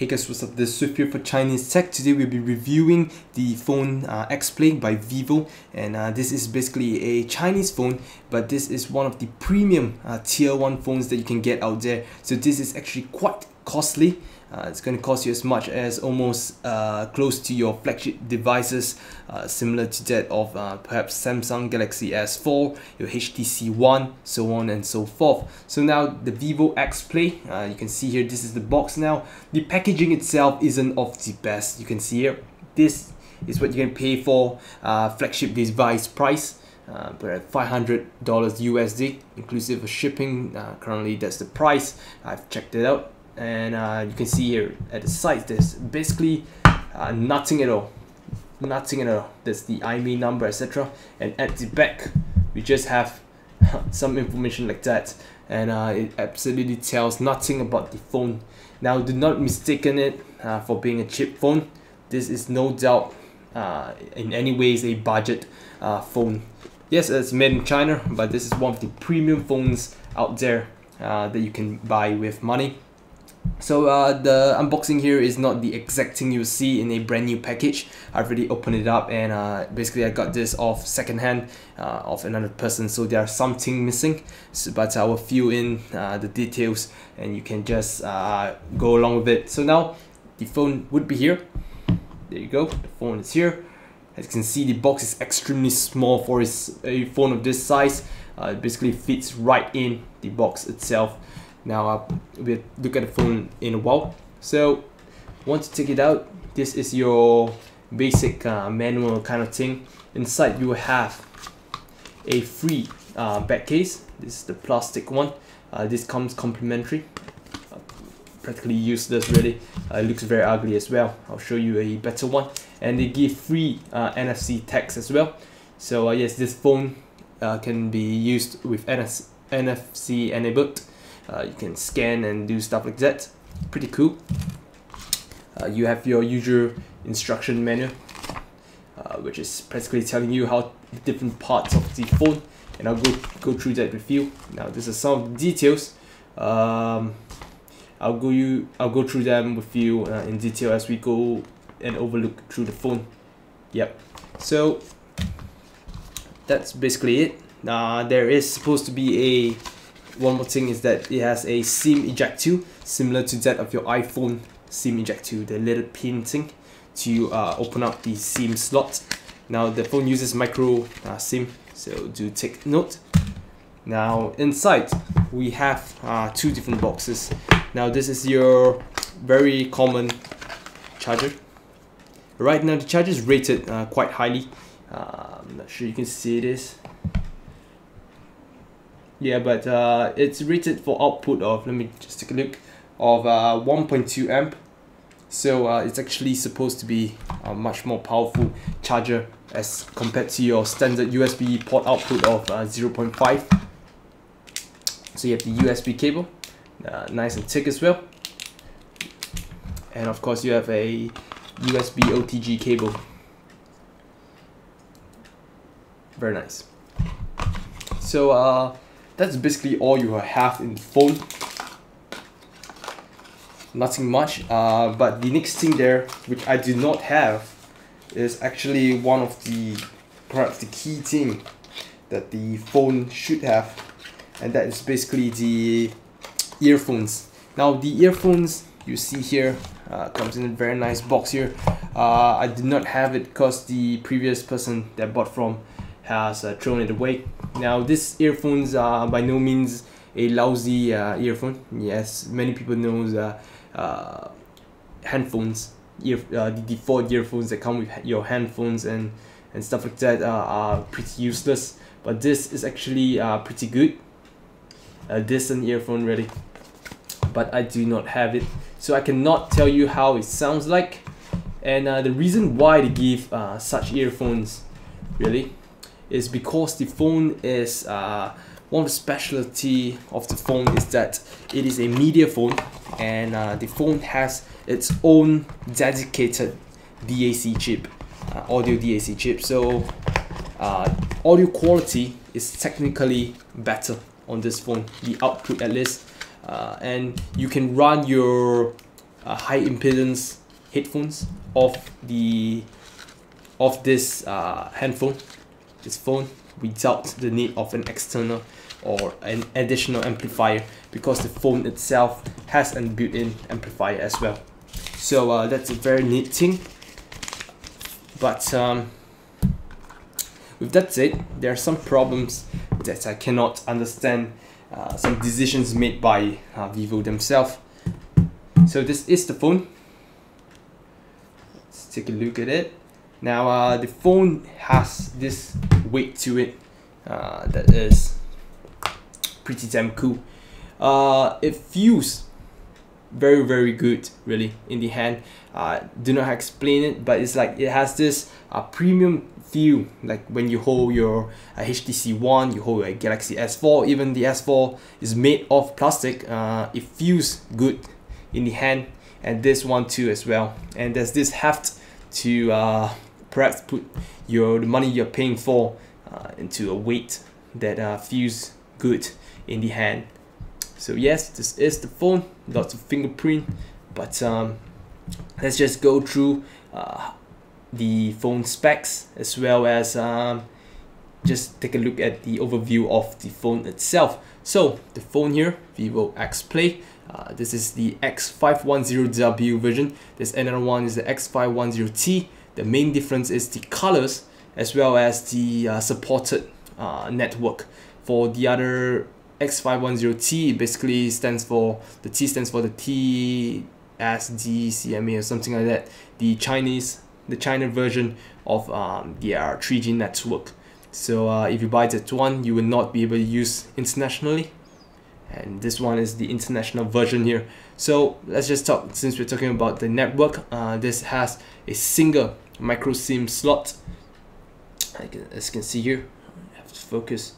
Hey guys, what's up? This is Swift here for Chinese Tech. Today we'll be reviewing the phone Xplay by Vivo, and this is basically a Chinese phone, but this is one of the premium tier 1 phones that you can get out there. So this is actually quite costly. It's going to cost you as much as almost close to your flagship devices, similar to that of perhaps Samsung Galaxy S4, your HTC One, so on and so forth. So now the Vivo Xplay, you can see here, this is the box now. The packaging itself isn't of the best. You can see here, this is what you can pay for flagship device price. But at $500 USD, inclusive of shipping. Currently that's the price. I've checked it out. And you can see here at the side there's basically nothing at all. That's the IMEI number, etc. And at the back we just have some information like that, and it absolutely tells nothing about the phone. Now do not mistaken it for being a cheap phone. This is no doubt in any ways a budget phone. Yes, it's made in China, but this is one of the premium phones out there that you can buy with money. So the unboxing here is not the exact thing you'll see in a brand new package. I've already opened it up, and basically I got this off secondhand of another person, so there's something missing, but I will fill in the details and you can just go along with it. So now the phone would be here. There you go, the phone is here. As you can see, the box is extremely small for a phone of this size. It basically fits right in the box itself. Now we'll look at the phone in a while. So once you take it out, this is your basic manual kind of thing. Inside you will have a free back case. This is the plastic one. This comes complimentary. Practically useless really. It looks very ugly as well. I'll show you a better one. And they give free NFC tags as well. So yes, this phone can be used with NFC enabled. You can scan and do stuff like that. Pretty cool. You have your usual instruction manual, which is basically telling you how the different parts of the phone, and I'll go through that with you. Now this is some of the details. I'll go through them with you in detail as we go and overlook through the phone. Yep. So that's basically it. There is supposed to be one more thing, is that it has a SIM eject tool, similar to that of your iPhone SIM eject tool, the little pin thing to open up the SIM slot. Now the phone uses micro SIM, so do take note. Now inside we have two different boxes. Now this is your very common charger. Right now the charger is rated quite highly. I'm not sure you can see this. Yeah, but it's rated for output of, let me just take a look, of 1.2 amp. So it's actually supposed to be a much more powerful charger as compared to your standard USB port output of 0.5. So you have the USB cable, nice and thick as well. And of course you have a USB OTG cable. Very nice. So that's basically all you have in the phone. Nothing much, but the next thing there, which I do not have, is actually one of the, perhaps the key thing that the phone should have, and that is basically the earphones. Now the earphones you see here comes in a very nice box here. I did not have it because the previous person that I bought from has thrown it away. Now this earphones are by no means a lousy earphone. Yes, many people know handphones, the default earphones that come with your handphones and stuff like that are pretty useless, but this is actually pretty good, a decent earphone really. But I do not have it, so I cannot tell you how it sounds like. And the reason why they give such earphones really is because the phone is one of the specialty of the phone is that it is a media phone, and the phone has its own dedicated DAC chip, audio DAC chip. So audio quality is technically better on this phone, the output at least, and you can run your high impedance headphones of this handphone, this phone, without the need of an external or an additional amplifier, because the phone itself has a built-in amplifier as well. So that's a very neat thing. But with that said, there are some problems that I cannot understand, some decisions made by Vivo themselves. So this is the phone. Let's take a look at it. Now the phone has this weight to it that is pretty damn cool. It feels very good really in the hand. Do not explain it, but it's like it has this premium feel, like when you hold your HTC One, you hold a Galaxy S4. Even the S4 is made of plastic. It feels good in the hand, and this one too as well. And there's this heft to perhaps put the money you're paying for into a weight that feels good in the hand. So yes, this is the phone, lots of fingerprint, but let's just go through the phone specs, as well as just take a look at the overview of the phone itself. So the phone here, Vivo Xplay, this is the X510W version. There's another one is the X510T. The main difference is the colors, as well as the supported network. For the other X510T, basically stands for, the T stands for the TSD-CMA or something like that. The China version of their 3G network. So if you buy that one, you will not be able to use internationally, and this one is the international version here. So let's just talk, since we're talking about the network, this has a single micro SIM slot. As you can see here, I have to focus.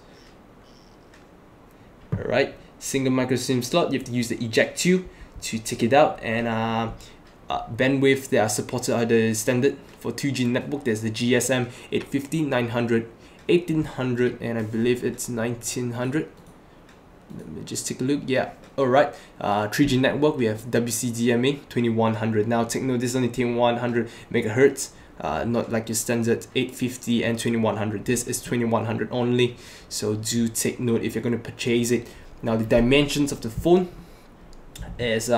Alright, single micro SIM slot. You have to use the eject 2 to take it out, and bandwidth that are supported are the standard for 2G network. There's the GSM 850, 900, 1800, and I believe it's 1900. Let me just take a look. Yeah, alright. 3G network, we have WCDMA 2100. Now take note, this is only 2100 megahertz, not like your standard 850 and 2100. This is 2100 only, so do take note if you're going to purchase it. Now the dimensions of the phone is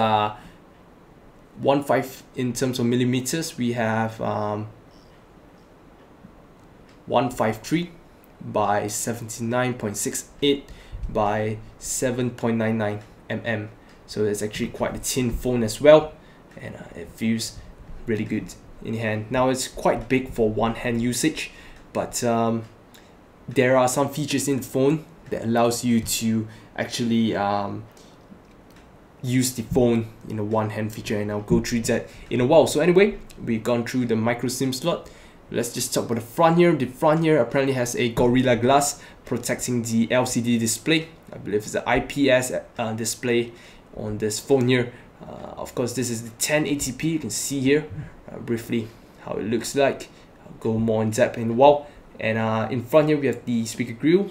15 in terms of millimeters. We have 153 by 79.68 by 7.99 mm. So it's actually quite a thin phone as well, and it feels really good in hand. Now it's quite big for one hand usage, but there are some features in the phone that allows you to actually use the phone in a one hand feature, and I'll go through that in a while. So anyway, we've gone through the micro SIM slot. Let's just talk about the front here. The front here apparently has a Gorilla Glass protecting the LCD display. I believe it's an IPS display on this phone here. Of course, this is the 1080p. You can see here briefly how it looks like. I'll go more in depth in a while. And in front here we have the speaker grill.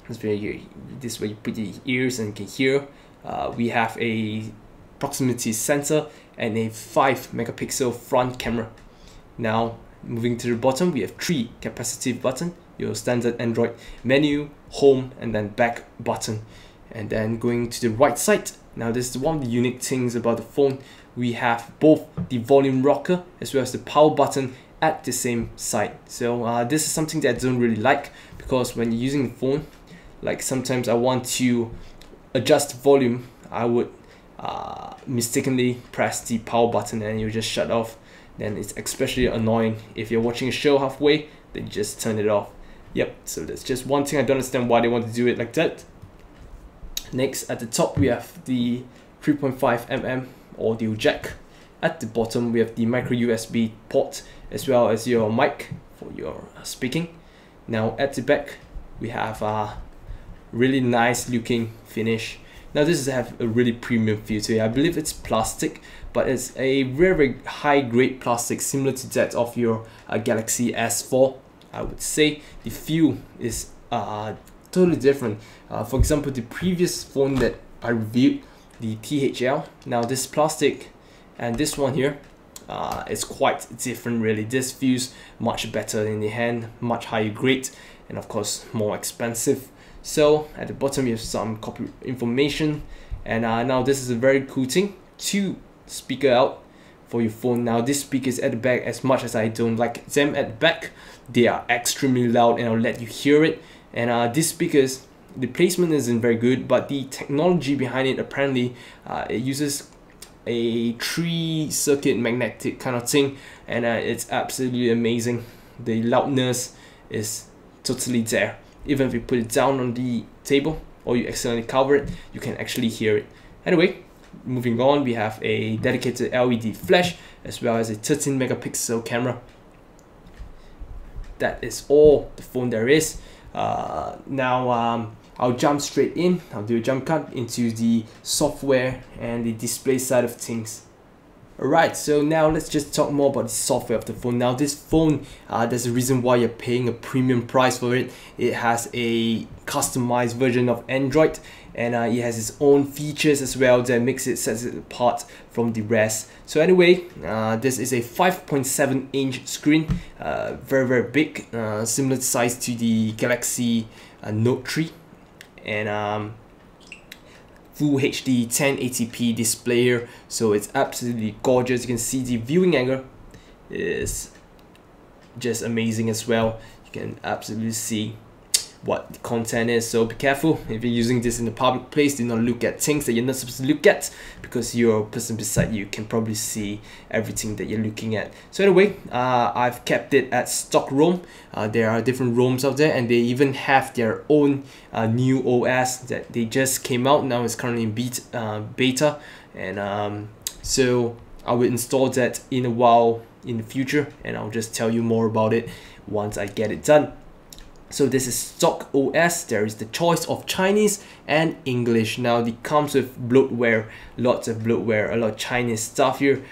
This is where you put the ears and you can hear. We have a proximity sensor and a 5 megapixel front camera. Now moving to the bottom, we have 3 capacitive buttons, your standard Android menu, home, and then back button. And then going to the right side, now this is one of the unique things about the phone. We have both the volume rocker as well as the power button at the same side. So this is something that I don't really like, because when you're using the phone, like sometimes I want to adjust the volume, I would mistakenly press the power button and you just shut off. Then it's especially annoying if you're watching a show halfway, then you just turn it off. Yep, so that's just one thing I don't understand why they want to do it like that. Next, at the top we have the 3.5 mm audio jack. At the bottom we have the micro USB port as well as your mic for your speaking. Now at the back we have a really nice looking finish. Now this has a really premium feel to it. I believe it's plastic, but it's a very high grade plastic, similar to that of your Galaxy S4. I would say the feel is totally different. For example, the previous phone that I reviewed the THL. Now this plastic and this one here is quite different really. This feels much better in the hand, much higher grade, and of course more expensive. So at the bottom you have some copy information, and now this is a very cool thing, 2 speaker out for your phone. Now this speakers at the back, as much as I don't like them at the back, they are extremely loud and I'll let you hear it. And these speakers, the placement isn't very good, but the technology behind it, apparently it uses a 3-circuit magnetic kind of thing, and it's absolutely amazing. The loudness is totally there. Even if you put it down on the table or you accidentally cover it, you can actually hear it. Anyway, moving on, we have a dedicated LED flash as well as a 13 megapixel camera. That is all the phone there is. Now I'll jump straight in. I'll do a jump cut into the software and the display side of things. Alright, so now let's just talk more about the software of the phone. Now this phone, there's a reason why you're paying a premium price for it. It has a customized version of Android, and it has its own features as well that sets it apart from the rest. So anyway, this is a 5.7-inch screen, very big, similar size to the Galaxy Note 3, and Full HD 1080p display here, so it's absolutely gorgeous. You can see the viewing angle is just amazing as well. You can absolutely see what the content is, so be careful if you're using this in a public place. Do not look at things that you're not supposed to look at, because your person beside you can probably see everything that you're looking at. So anyway, I've kept it at stock ROM. There are different ROMs out there, and they even have their own new OS that they just came out. Now it's currently in beta, and so I will install that in a while in the future, and I'll just tell you more about it once I get it done. So this is stock OS. There is the choice of Chinese and English. Now it comes with bloatware, lots of bloatware, a lot of Chinese stuff here,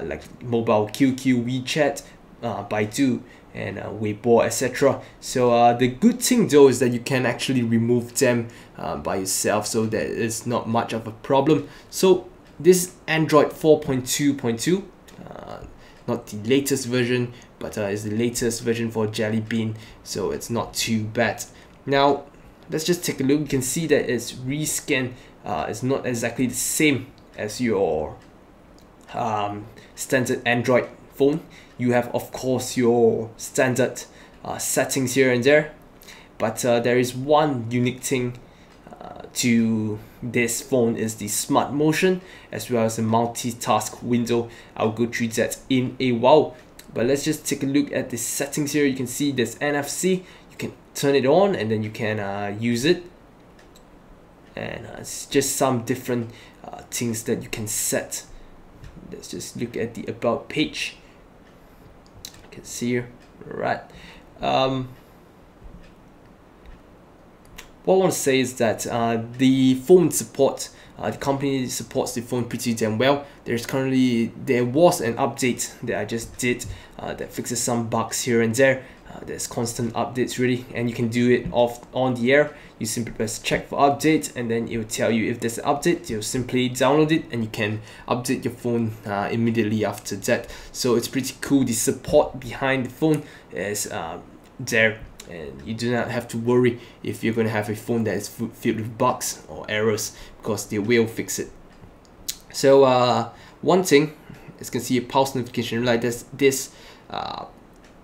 like mobile QQ, WeChat, Baidu, and Weibo, etc. So the good thing though is that you can actually remove them by yourself, so that is not much of a problem. So this is Android 4.2.2. Not the latest version, but it's the latest version for Jelly Bean, so it's not too bad. Now let's just take a look. You can see that it's rescan. It's not exactly the same as your standard Android phone. You have of course your standard settings here and there, but there is one unique thing to this phone, is the smart motion as well as the multitask window. I'll go through that in a while, but let's just take a look at the settings here. You can see there's NFC. You can turn it on and then you can use it, and it's just some different things that you can set. Let's just look at the about page. You can see here, right? What I want to say is that the phone support, the company supports the phone pretty damn well. There was an update that I just did that fixes some bugs here and there. There's constant updates really, and you can do it on the air. You simply press check for update, and then it will tell you if there's an update. You'll simply download it and you can update your phone immediately after that. So it's pretty cool. The support behind the phone is there, and you do not have to worry if you're going to have a phone that is filled with bugs or errors, because they will fix it. So one thing, as you can see, a pulse notification like this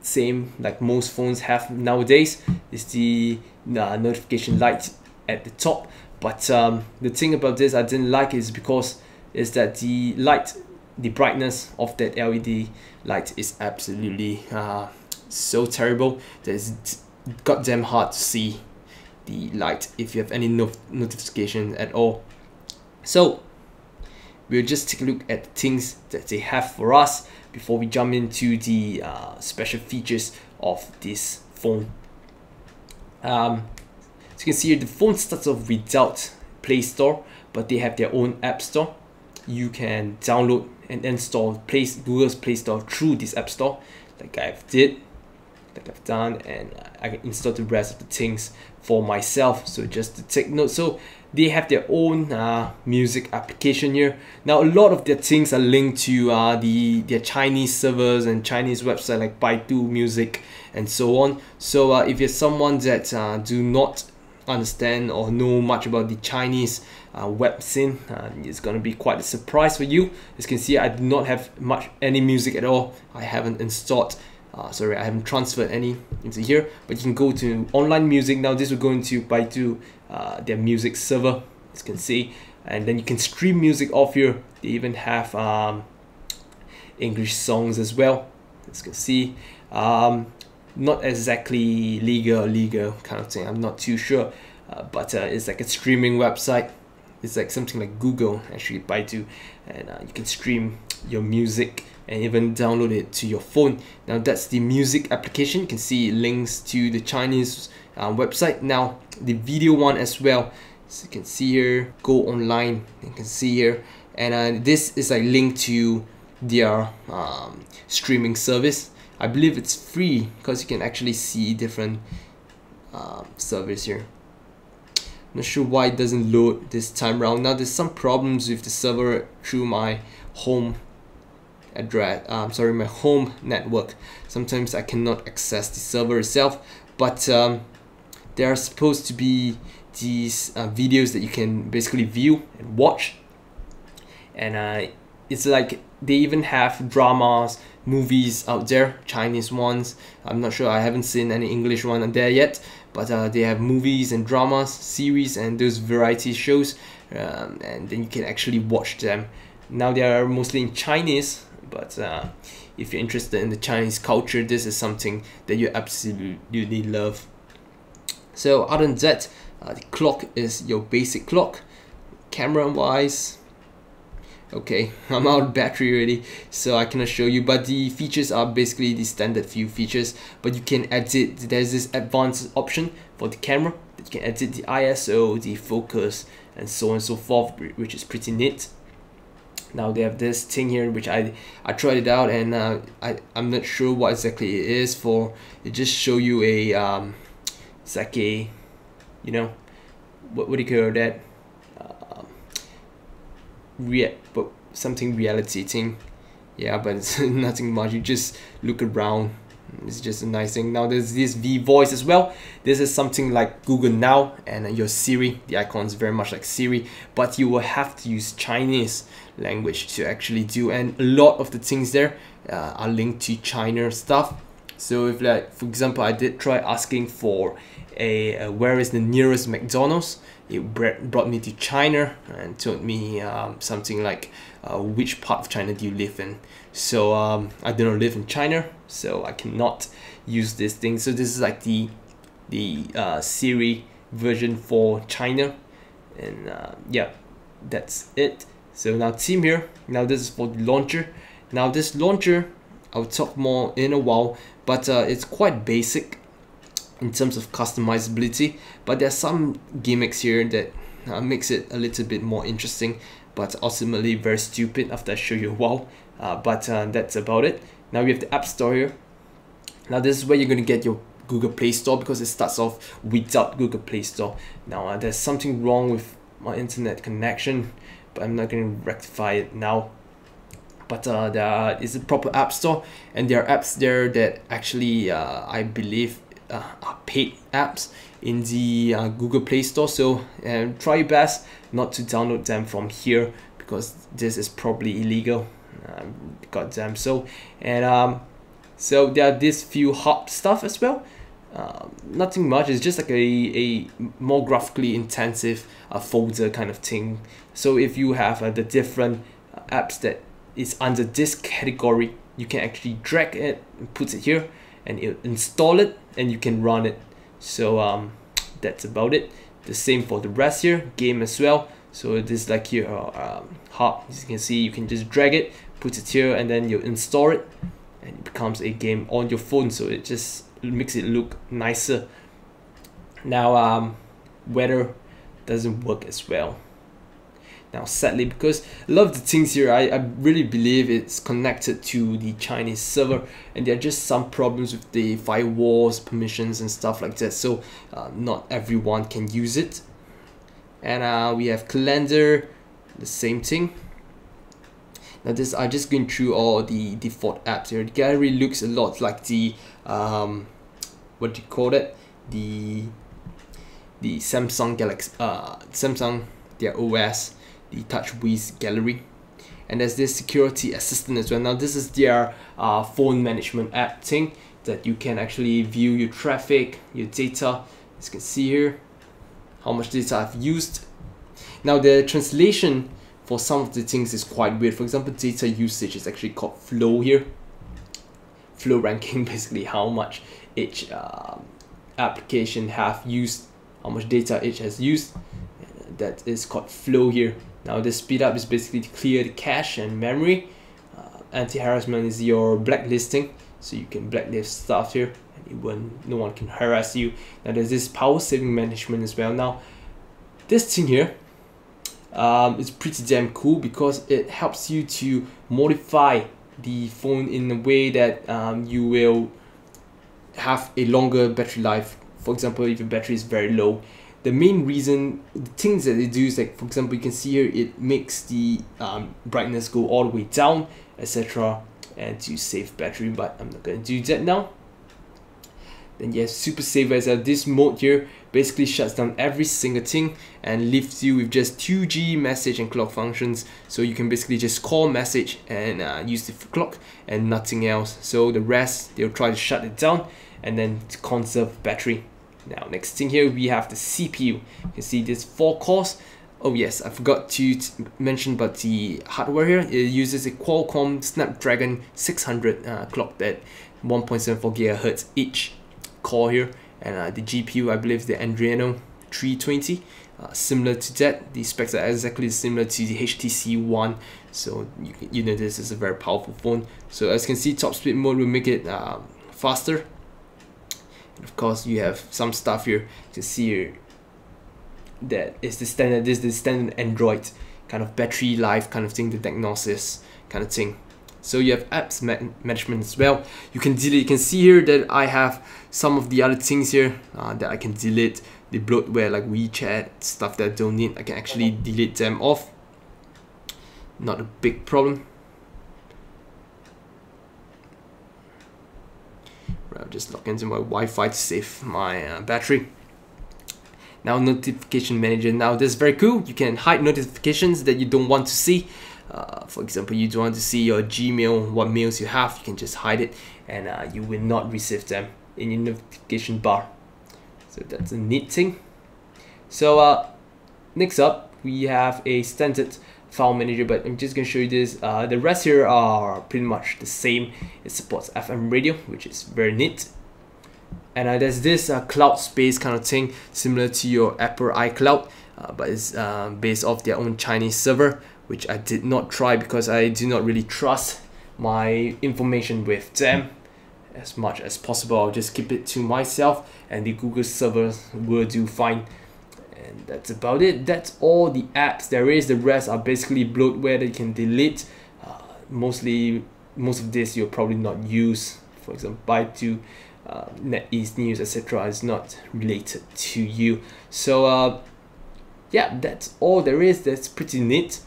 same like most phones have nowadays, is the notification light at the top. But the thing about this I didn't like is that the light, the brightness of that LED light is absolutely so terrible that it's goddamn hard to see the light if you have any notification at all. So we'll just take a look at the things that they have for us before we jump into the special features of this phone. As you can see here, the phone starts off without Play Store, but they have their own App Store. You can download and install Google's Play Store through this App Store, like I did. like I've done, and I can install the rest of the things for myself. So just to take note, so they have their own music application here. Now a lot of their things are linked to their Chinese servers and Chinese website like Baidu Music and so on. So if you're someone that do not understand or know much about the Chinese web scene, it's gonna be quite a surprise for you. As you can see, I do not have any music at all. I haven't installed sorry, I haven't transferred any into here, but you can go to online music. Now this will go into Baidu, their music server, as you can see, and then you can stream music off here. They even have English songs as well, as you can see. Not exactly legal kind of thing, I'm not too sure, but it's like a streaming website. It's like something like Google, actually, Baidu, and you can stream your music and even download it to your phone. Now that's the music application. You can see links to the Chinese website. Now the video one as well, so you can see here, go online, you can see here, and this is like linked to their streaming service. I believe it's free because you can actually see different servers here. Not sure why it doesn't load this time around. Now there's some problems with the server through my home address, my home network. Sometimes I cannot access the server itself, but there are supposed to be these videos that you can basically view and watch, and it's like they even have dramas, movies out there, Chinese ones. I'm not sure, I haven't seen any English one there yet, but they have movies and dramas, series, and those variety shows, and then you can actually watch them. Now they are mostly in Chinese, but if you're interested in the Chinese culture, this is something that you absolutely love. So other than that, the clock is your basic clock. Camera wise, okay, I'm out of battery already, so I cannot show you, but the features are basically the standard few features, but you can edit. There's this advanced option for the camera that you can edit the ISO, the focus, and so on and so forth, which is pretty neat. Now they have this thing here, which I tried it out, and I'm not sure what exactly it is for. It just show you a it's like a, you know, what do you call that? But something reality thing, yeah, but it's nothing much. You just look around, it's just a nice thing. Now there's this V voice as well. This is something like Google Now and your Siri. The icon is very much like Siri, but you will have to use Chinese language to actually do, and a lot of the things there are linked to China stuff. So if, like, for example, I did try asking for a where is the nearest McDonald's, it brought me to China and told me something like which part of China do you live in. So I do not live in China, so I cannot use this thing. So this is like the Siri version for China, and yeah, that's it. So now team here. Now this is for the launcher. Now this launcher, I'll talk more in a while, but it's quite basic in terms of customizability, but there's some gimmicks here that makes it a little bit more interesting, but ultimately very stupid after I show you a while. But that's about it. Now we have the App Store here. Now this is where you're going to get your Google Play Store, because it starts off without Google Play Store. Now there's something wrong with my internet connection, but I'm not going to rectify it now. But there is a proper App Store, and there are apps there that actually I believe are paid apps in the Google Play Store. So try your best not to download them from here, because this is probably illegal. Goddamn. So, and so there are these few hub stuff as well. Nothing much. It's just like a more graphically intensive folder kind of thing. So if you have the different apps that is under this category, you can actually drag it and put it here, and it'll install it, and you can run it. So that's about it. The same for the rest here, game as well. So this like here hub, as you can see, you can just drag it, put it here, and then you install it, and it becomes a game on your phone. So it just makes it look nicer. Now weather doesn't work as well. now, sadly, because a lot of the things here, I really believe it's connected to the Chinese server, and there are just some problems with the firewalls, permissions and stuff like that, so not everyone can use it. And we have calendar, the same thing. Now this, I'm just going through all the default apps here. The gallery looks a lot like the what do you call it? The Samsung Galaxy, Samsung, their OS, the TouchWiz gallery. And there's this security assistant as well. Now this is their phone management app thing that you can actually view your traffic, your data. As you can see here, how much data I've used. Now the translation for some of the things is quite weird. For example, data usage is actually called flow here. Flow ranking, basically how much each application have used, how much data each has used. That is called flow here. Now the speed up is basically to clear the cache and memory. Anti-harassment is your blacklisting, so you can blacklist stuff here and no one can harass you. Now there's this power saving management as well. Now this thing here, it's pretty damn cool because it helps you to modify the phone in a way that you will have a longer battery life. For example, if your battery is very low, the main reason, the things that they do is, like, for example, you can see here it makes the brightness go all the way down, etc., and to save battery, but I'm not going to do that now. Then yes, super saver as this mode here basically shuts down every single thing and leaves you with just 2G message and clock functions, so you can basically just call, message and use the clock and nothing else. So the rest, they'll try to shut it down and then to conserve battery. Now next thing here, we have the CPU. You can see this 4 cores. Oh yes, I forgot to mention about the hardware here. It uses a Qualcomm Snapdragon 600 clocked at 1.74 GHz each core here, and the GPU, I believe the Adreno 320, similar to that. The specs are exactly similar to the HTC One, so you know this is a very powerful phone. So as you can see, top speed mode will make it faster. And of course, you have some stuff here to see here that is the standard. This is the standard Android kind of battery life kind of thing, the diagnosis kind of thing. So you have apps management as well. You can delete. You can see here that I have some of the other things here that I can delete. The bloatware like WeChat, stuff that I don't need, I can actually delete them off. Not a big problem. Right, I'll just log into my Wi-Fi to save my battery. Now notification manager. Now this is very cool. You can hide notifications that you don't want to see. For example, you don't want to see your Gmail, what mails you have, you can just hide it and you will not receive them in your notification bar. So that's a neat thing. So next up, we have a standard file manager, but I'm just going to show you this. The rest here are pretty much the same. It supports FM radio, which is very neat. And there's this cloud space kind of thing, similar to your Apple iCloud, but it's based off their own Chinese server, which I did not try because I do not really trust my information with them as much as possible. I'll just keep it to myself, and the Google servers will do fine. And that's about it. That's all the apps there is. The rest are basically bloatware that you can delete. Most of this you'll probably not use. For example, Baidu, NetEase News, etc. is not related to you. So yeah, that's all there is. That's pretty neat.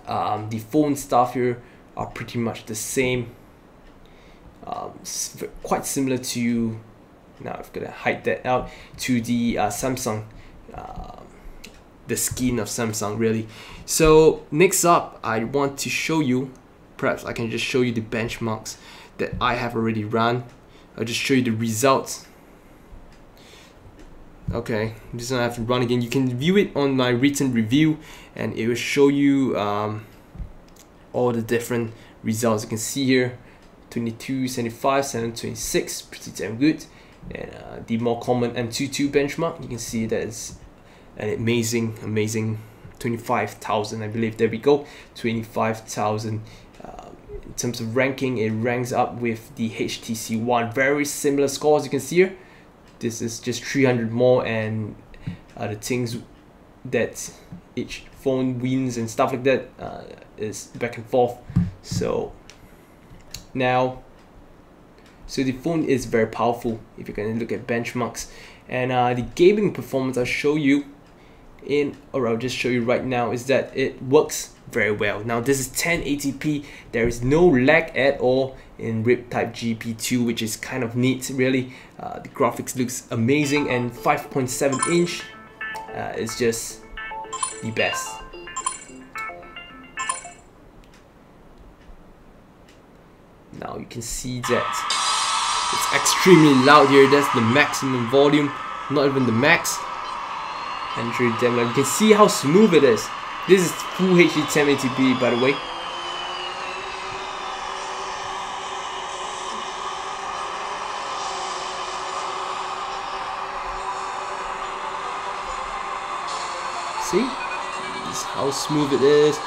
The phone stuff here are pretty much the same. Quite similar to, now I've got to hide that out, to the Samsung, the skin of Samsung really. So next up, I want to show you, perhaps I can just show you the benchmarks that I have already run. I'll just show you the results. Okay, this one I have to run again. You can view it on my written review and it will show you all the different results. You can see here 22, 75, 726, pretty damn good. And the more common M22 benchmark, you can see that it's an amazing 25,000, I believe. There we go, 25,000. In terms of ranking, it ranks up with the HTC One. Very similar scores, you can see here. This is just 300 more, and the things that each phone wins and stuff like that is back and forth. So now, so the phone is very powerful if you're going to look at benchmarks. And the gaming performance I'll show you I'll just show you right now, is that it works very well. Now this is 1080p, there is no lag at all in RIP type GP2, which is kind of neat really. The graphics looks amazing, and 5.7 inch is just the best. Now you can see that it's extremely loud here. That's the maximum volume, not even the max. And show you demo. You can see how smooth it is. This is full HD 1080p, by the way. See? This is how smooth it is.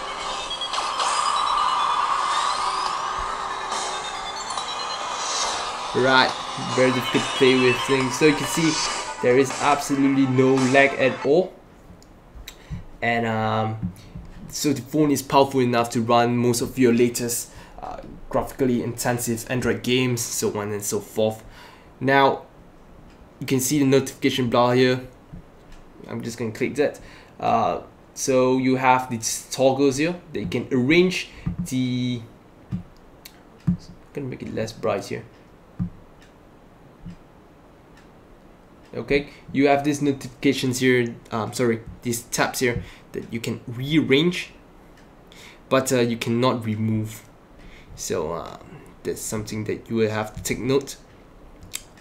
Right, very difficult to play with things. So you can see there is absolutely no lag at all, and so the phone is powerful enough to run most of your latest graphically intensive Android games, so on and so forth. Now you can see the notification bar here. I'm just going to click that. So you have these toggles here that you can arrange the, I'm going to make it less bright here. Okay, you have these notifications here, these tabs here that you can rearrange, but you cannot remove. So that's something that you will have to take note.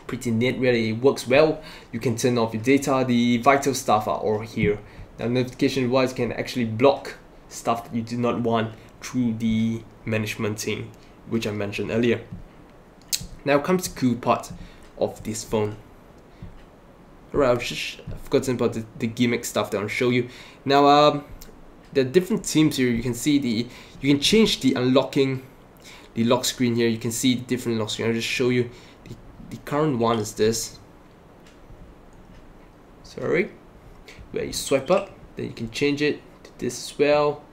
Pretty neat, really. It works well. You can turn off your data. The vital stuff are all here. Now notification wise, you can actually block stuff that you do not want through the management thing, which I mentioned earlier. Now comes the cool part of this phone. Alright, I've forgotten about the gimmick stuff that I'll show you. Now there are different themes here. You can see you can change the unlocking, the lock screen here. You can see the different lock screen. I'll just show you. The current one is this. Sorry, where you swipe up, then you can change it to this as well.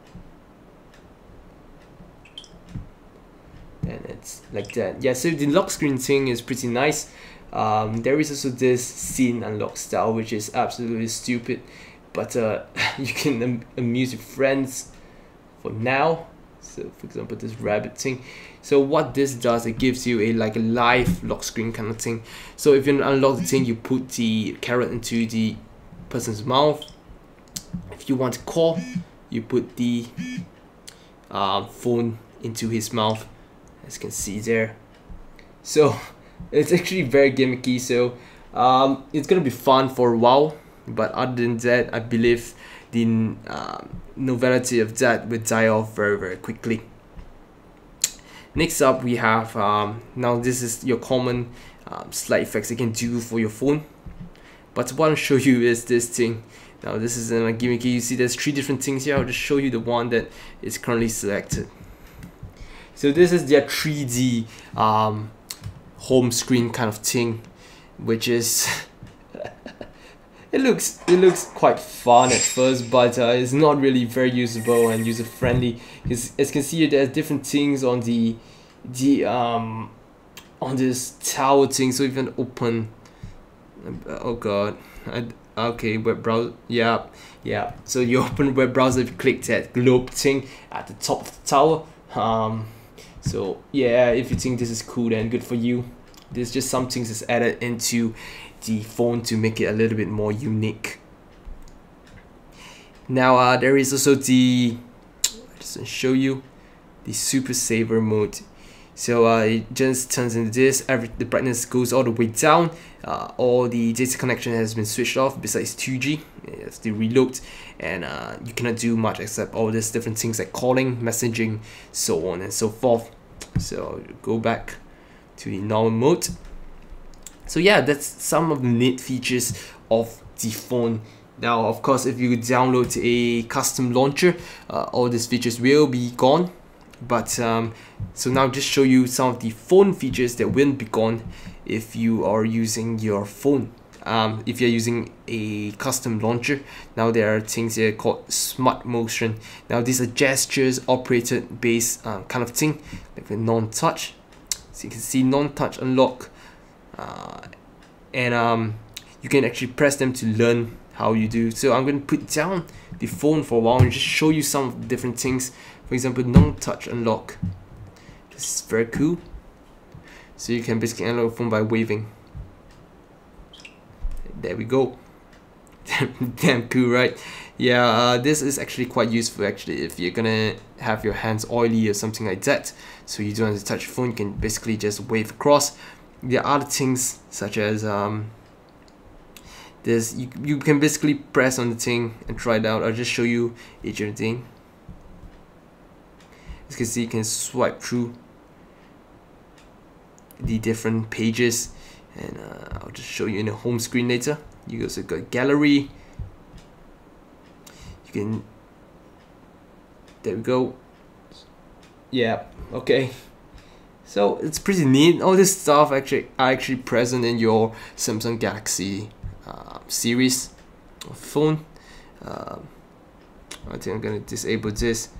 And it's like that. Yeah, so the lock screen thing is pretty nice. There is also this scene unlock style, which is absolutely stupid, but you can amuse your friends for now. So for example, this rabbit thing. So what this does, it gives you a live lock screen kind of thing. So if you unlock the thing, you put the carrot into the person's mouth. If you want to call, you put the phone into his mouth, as you can see there. So it's actually very gimmicky, so it's gonna be fun for a while, but other than that, I believe the novelty of that will die off very, very quickly. Next up, we have now this is your common slide effects you can do for your phone, but what I'll show you is this thing. Now this is a gimmicky. You see there's 3 different things here. I'll just show you the one that is currently selected. So this is their 3D home screen kind of thing, which is it looks quite fun at first, but it's not really very usable and user friendly. As you can see, there's different things on the on this tower thing. So even open, oh god, okay, web browser, yeah. So you open web browser, if you click that globe thing at the top of the tower. So yeah, if you think this is cool, then good for you. There's just some things that's added into the phone to make it a little bit more unique. Now there is also the, I'll just show you, the super saver mode. So it just turns into this. The brightness goes all the way down. All the data connection has been switched off besides 2G. It's the reload, and you cannot do much except all these different things like calling, messaging, so on and so forth. So go back to the normal mode. So yeah, that's some of the neat features of the phone. Now of course, if you download a custom launcher, all these features will be gone. But so now just show you some of the phone features that will be gone if you are using your phone if you're using a custom launcher. Now there are things here called smart motion. Now these are gestures operated based kind of thing, like a non-touch. So you can see non-touch unlock, and you can actually press them to learn how you do. So I'm going to put down the phone for a while and just show you some of the different things. For example, non-touch unlock. This is very cool. So you can basically unlock the phone by waving. There we go. Damn cool, right? Yeah, this is actually quite useful actually if you're gonna have your hands oily or something like that. So you don't have to touch your phone, you can basically just wave across. There are other things such as you can basically press on the thing and try it out. I'll just show you each of the thing. As you can see, you can swipe through the different pages, and I'll just show you in the home screen later. You also got gallery. You can, there we go. Yeah, okay. So it's pretty neat. All this stuff are actually present in your Samsung Galaxy series of phone. I think I'm gonna disable this.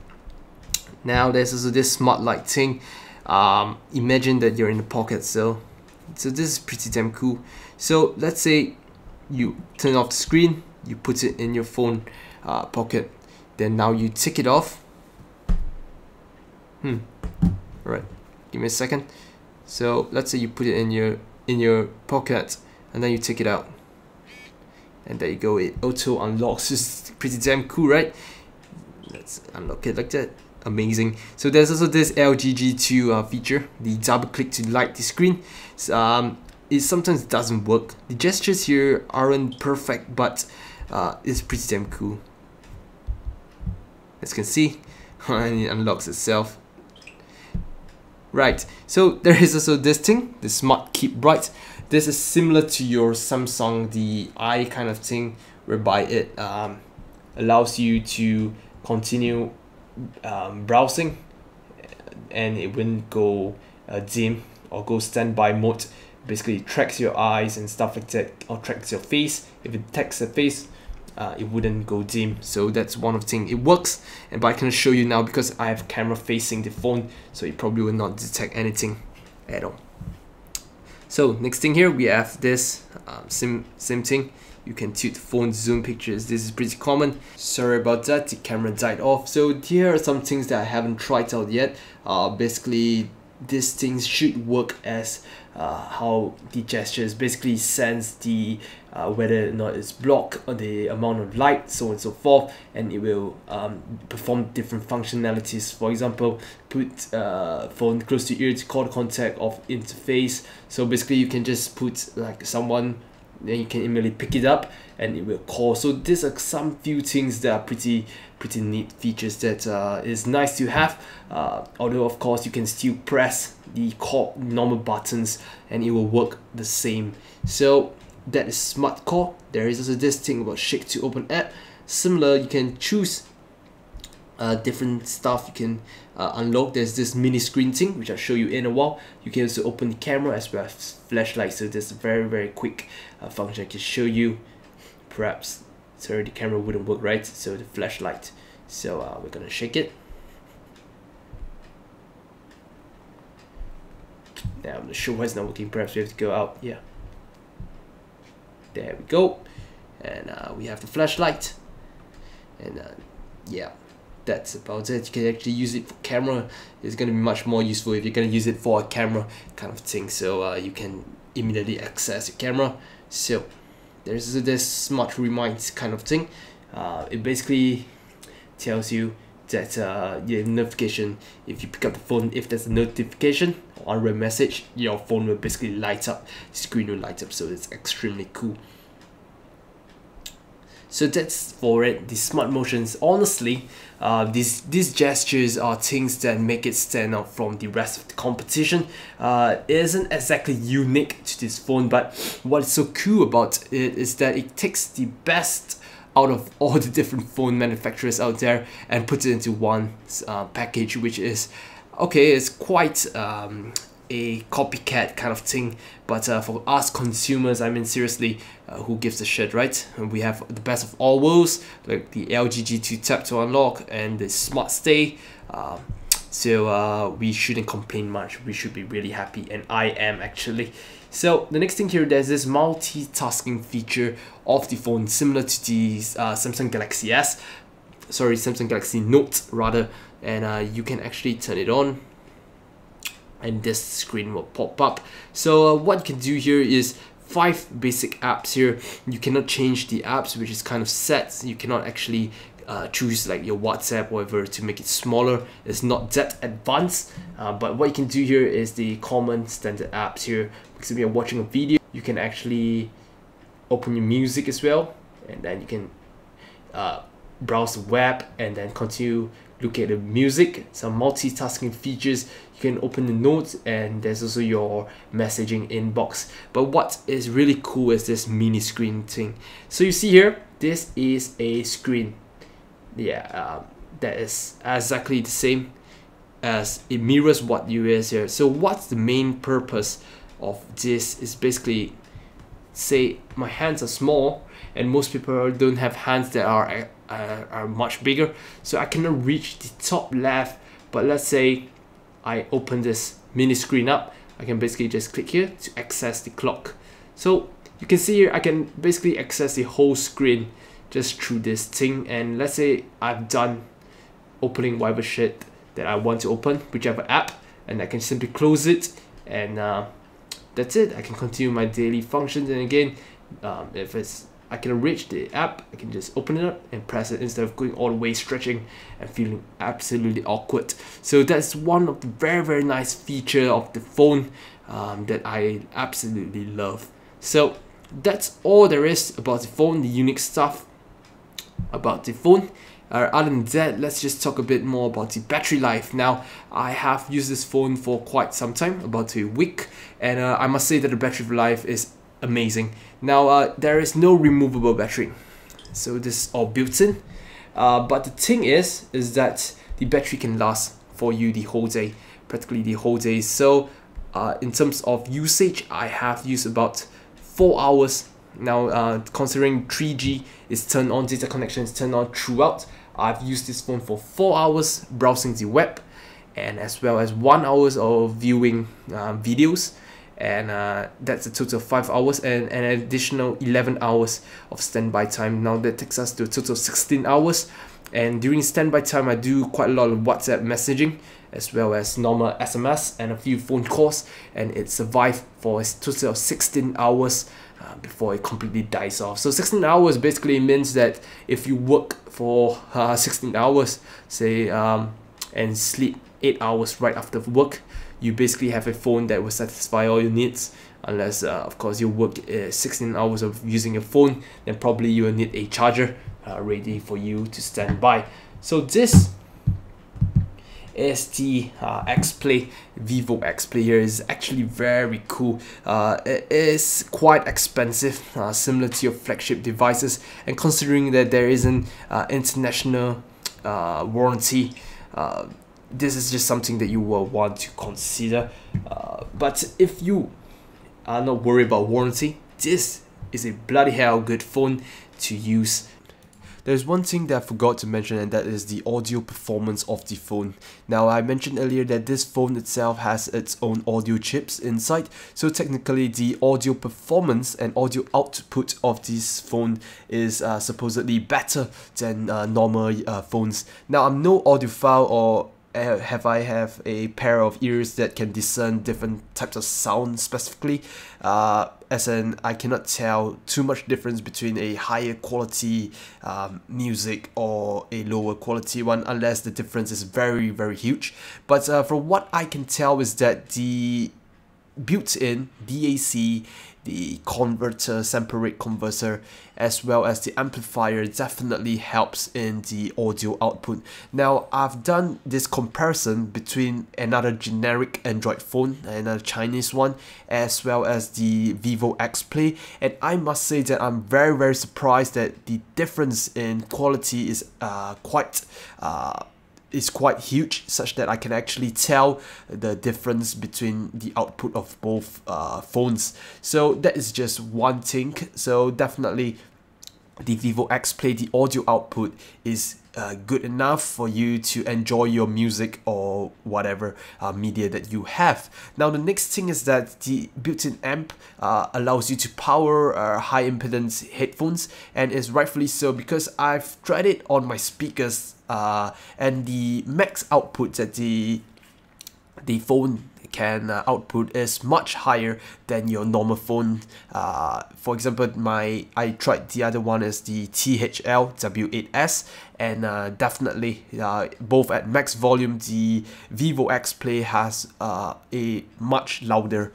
Now there's also this smart light thing. Imagine that you're in the pocket, so this is pretty damn cool. So let's say you turn off the screen, you put it in your phone pocket, then now you take it off. Alright, give me a second. So let's say you put it in your pocket and then you take it out, and there you go, it auto unlocks. It's pretty damn cool, right? Let's unlock it like that. Amazing. So there's also this LGG2 feature, the double click to light the screen. It sometimes doesn't work. The gestures here aren't perfect, but it's pretty damn cool. As you can see, and it unlocks itself. Right, so there is also this thing, the Smart Keep Bright. This is similar to your Samsung the Eye kind of thing, whereby it allows you to continue browsing and it wouldn't go dim or go standby mode. Basically it tracks your eyes and stuff like that, or tracks your face. If it detects the face, it wouldn't go dim. So that's one of the things. It works, but I can show you now because I have camera facing the phone, so it probably will not detect anything at all. So next thing here, we have this same thing. You can tilt the phone, zoom pictures. This is pretty common. Sorry about that, the camera died off. So here are some things that I haven't tried out yet. Basically, these things should work as how the gestures basically sense the whether or not it's blocked or the amount of light, so on and so forth, and it will perform different functionalities. For example, put phone close to ear to call contact of interface. So basically you can just put like someone, then you can immediately pick it up and it will call. So these are some few things that are pretty neat features that is nice to have, although of course you can still press the normal buttons and it will work the same. So that is Smart Call. There is also this thing about Shake to Open App. Similar, you can choose different stuff. You can unlock. There's this mini screen thing, which I'll show you in a while. You can also open the camera as well as flashlight. So there's a very quick function I can show you. Perhaps, sorry, the camera wouldn't work right. So the flashlight. So we're gonna shake it. Now I'm not sure why it's not working. Perhaps we have to go out. Yeah. There we go. And we have the flashlight. And yeah. That's about it. You can actually use it for camera. It's going to be much more useful if you're going to use it for a camera kind of thing. So you can immediately access your camera. So there's this smart reminds kind of thing. It basically tells you that your notification, if you pick up the phone, if there's a notification or unread message, your phone will basically light up, the screen will light up. So it's extremely cool. So that's for it, the smart motions. Honestly, these gestures are things that make it stand out from the rest of the competition. It isn't exactly unique to this phone, but what's so cool about it is that it takes the best out of all the different phone manufacturers out there and puts it into one package, which is okay. It's quite a copycat kind of thing, but for us consumers, I mean seriously, who gives a shit, right? And we have the best of all worlds, like the LG G2 Tap to Unlock and the Smart Stay. So we shouldn't complain much. We should be really happy, and I am actually. So the next thing here, there's this multitasking feature of the phone, similar to the Samsung Galaxy Note rather, and you can actually turn it on, and this screen will pop up. So what you can do here is 5 basic apps here. You cannot change the apps, which is kind of set. You cannot actually choose like your WhatsApp or whatever to make it smaller. It's not that advanced, but what you can do here is the common standard apps here. Because if you're watching a video, you can actually open your music as well, and then you can browse the web and then continue look at the music. Some multitasking features. You can open the notes, and there's also your messaging inbox. But what is really cool is this mini screen thing. So you see here, this is a screen. Yeah, that is exactly the same as it mirrors what you is here. So what's the main purpose of this is basically, say my hands are small and most people don't have hands that are much bigger, so I cannot reach the top left. But let's say I open this mini screen up, I can basically just click here to access the clock. So you can see here I can basically access the whole screen just through this thing. And let's say I've done opening whatever shit that I want to open, whichever app, and I can simply close it, and that's it. I can continue my daily functions. And again, if I can reach the app, I can just open it up and press it instead of going all the way stretching and feeling absolutely awkward. So that's one of the very nice feature of the phone that I absolutely love. So that's all there is about the phone, the unique stuff about the phone. Other than that, let's just talk a bit more about the battery life. Now, I have used this phone for quite some time, about a week, and I must say that the battery life is amazing. Now, there is no removable battery, so this is all built in. But the thing is that the battery can last for you the whole day, practically the whole day. So in terms of usage, I have used about 4 hours. Now, considering 3G is turned on, data connection is turned on throughout, I've used this phone for 4 hours browsing the web, and as well as 1 hour of viewing videos, and that's a total of 5 hours, and an additional 11 hours of standby time. Now that takes us to a total of 16 hours. And during standby time, I do quite a lot of WhatsApp messaging, as well as normal SMS and a few phone calls, and it survived for a total of 16 hours before it completely dies off. So 16 hours basically means that if you work for 16 hours, say, and sleep 8 hours right after work, you basically have a phone that will satisfy all your needs. Unless, of course, you work 16 hours of using your phone, then probably you will need a charger ready for you to stand by. So this is the Xplay, Vivo Xplay here. Is actually very cool. It is quite expensive, similar to your flagship devices, and considering that there is an international warranty, this is just something that you will want to consider. But if you are not worried about warranty, this is a bloody hell good phone to use. There's one thing that I forgot to mention, and that is the audio performance of the phone. Now, I mentioned earlier that this phone itself has its own audio chips inside, so technically the audio performance and audio output of this phone is supposedly better than normal phones. Now, I'm no audiophile, or I have a pair of ears that can discern different types of sound specifically, as in I cannot tell too much difference between a higher quality music or a lower quality one, unless the difference is very huge. But from what I can tell is that the built-in DAC, the converter, sample rate converter, as well as the amplifier definitely helps in the audio output. Now, I've done this comparison between another generic Android phone, another Chinese one, as well as the Vivo Xplay, and I must say that I'm very surprised that the difference in quality is quite is quite huge, such that I can actually tell the difference between the output of both phones. So that is just one thing. So definitely the Vivo Xplay, the audio output is good enough for you to enjoy your music or whatever media that you have. Now the next thing is that the built-in amp allows you to power high impedance headphones, and is rightfully so, because I've tried it on my speakers and the max output that the phone can output is much higher than your normal phone. For example, I tried the other one is the THL-W8S, and definitely both at max volume, the Vivo Xplay has a much louder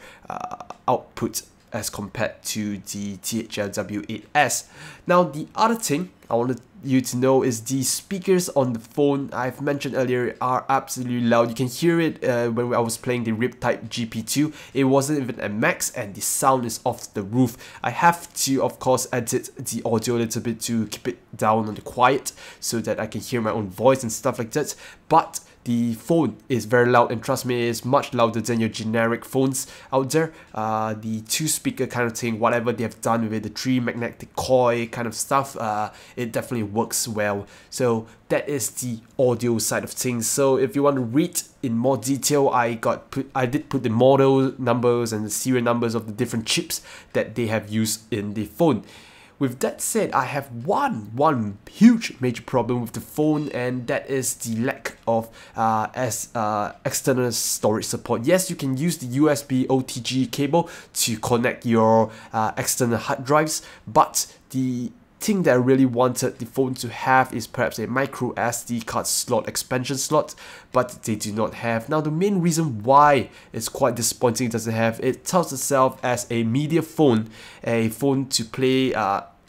output as compared to the THL-W8S. Now the other thing I wanted you to know is the speakers on the phone I've mentioned earlier are absolutely loud. You can hear it when I was playing the Riptide GP2. It wasn't even at max and the sound is off the roof. I have to, of course, edit the audio a little bit to keep it down on the quiet so that I can hear my own voice and stuff like that. But the phone is very loud, and trust me, it is much louder than your generic phones out there. The two speaker kind of thing, whatever they have done with it, the 3 magnetic coil kind of stuff, it definitely works well. So that is the audio side of things. So if you want to read in more detail, I did put the model numbers and the serial numbers of the different chips that they have used in the phone. With that said, I have one huge major problem with the phone, and that is the lack of external storage support. Yes, you can use the USB OTG cable to connect your external hard drives, but the thing that I really wanted the phone to have is perhaps a micro SD card slot, expansion slot, but they do not have. Now the main reason why it's quite disappointing it doesn't have, it touts itself as a media phone, a phone to play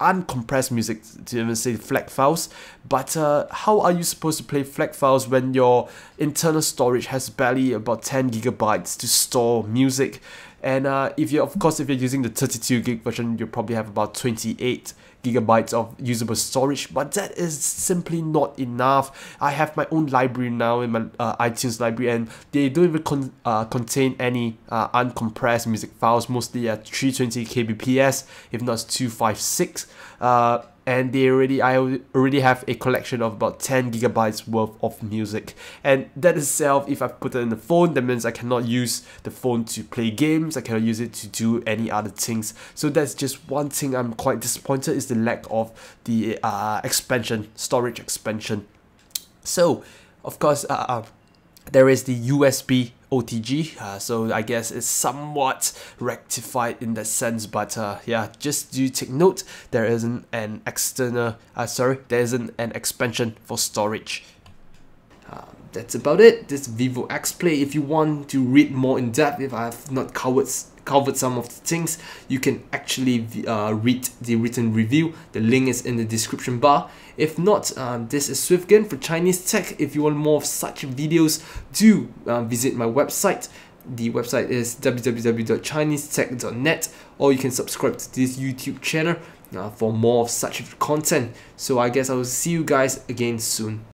uncompressed music, to even say FLAC files, but how are you supposed to play FLAC files when your internal storage has barely about 10 gigabytes to store music? And if you're using the 32 gig version, you probably have about 28 gigabytes of usable storage, but that is simply not enough. I have my own library now in my iTunes library, and they don't even contain any uncompressed music files, mostly at 320 kbps, if not 256. And I already have a collection of about 10 gigabytes worth of music, and that itself, if I put it in the phone, that means I cannot use the phone to play games, I cannot use it to do any other things. So that's just one thing I'm quite disappointed, is the lack of the storage expansion. So of course there is the USB OTG, so I guess it's somewhat rectified in that sense, but yeah, just do take note, there isn't an expansion for storage. That's about it. This Vivo Xplay. If you want to read more in depth, if I have not covered some of the things, you can actually read the written review. The link is in the description bar. If not, this is Swiftgen for Chinese Tech. If you want more of such videos, do visit my website. The website is www.chinesetech.net, or you can subscribe to this YouTube channel for more of such content. So I guess I will see you guys again soon.